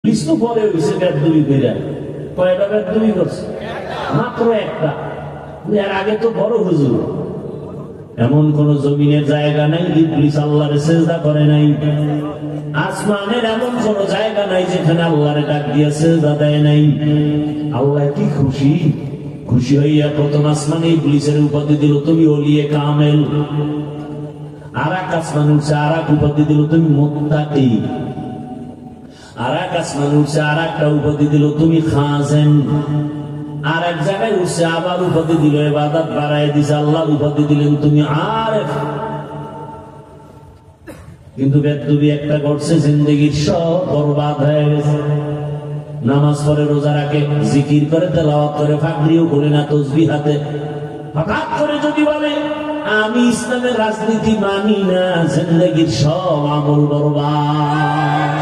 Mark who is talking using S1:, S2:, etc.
S1: বিষ্ণু পরে হয়েছে বেদবি কইরা কয়টা বেদবি করছে মাত্র একটা। এর আগে তো বড় হুজুর। এমন কোন জমিনের জায়গা নাই ইবলিস আল্লাহর সিজদা করে নাই। আসমানের এমন কোন জায়গা নাই যেখানে আল্লাহর ডাক দিয়ে সিজদা দেয় নাই। আল্লাহ কি খুশি, খুশি হইয়া প্রথম আসমানে ইবলিসের উপাধি দিল তুমি ওলিয়ে কামেল। আর এক আসমান উঠছে আর এক উপাধি দিল তুমি মুত্তাকি। আর এক আসমান উঠছে আর একটা উপাধি দিল তুমি খাজেন। আর এক জায়গায় উঠছে আবার উপাধি দিল ইবাদত বাড়ায় দিছে আল্লাহ উপাধি দিলেন তুমি আরেফ। কিন্তু বেদবি একটা করছে জিন্দেগির সব বরবাদ হয়ে গেছে। নামাজ পড়ে রোজা রাখে জিকির করে তেলাওয়াত করে ফাকরিও করে না তসবিহ হাতে। হঠাৎ করে যদি বলে আমি ইসলামের রাজনীতি মানি না, জিন্দেগির সব আমল বরবাদ।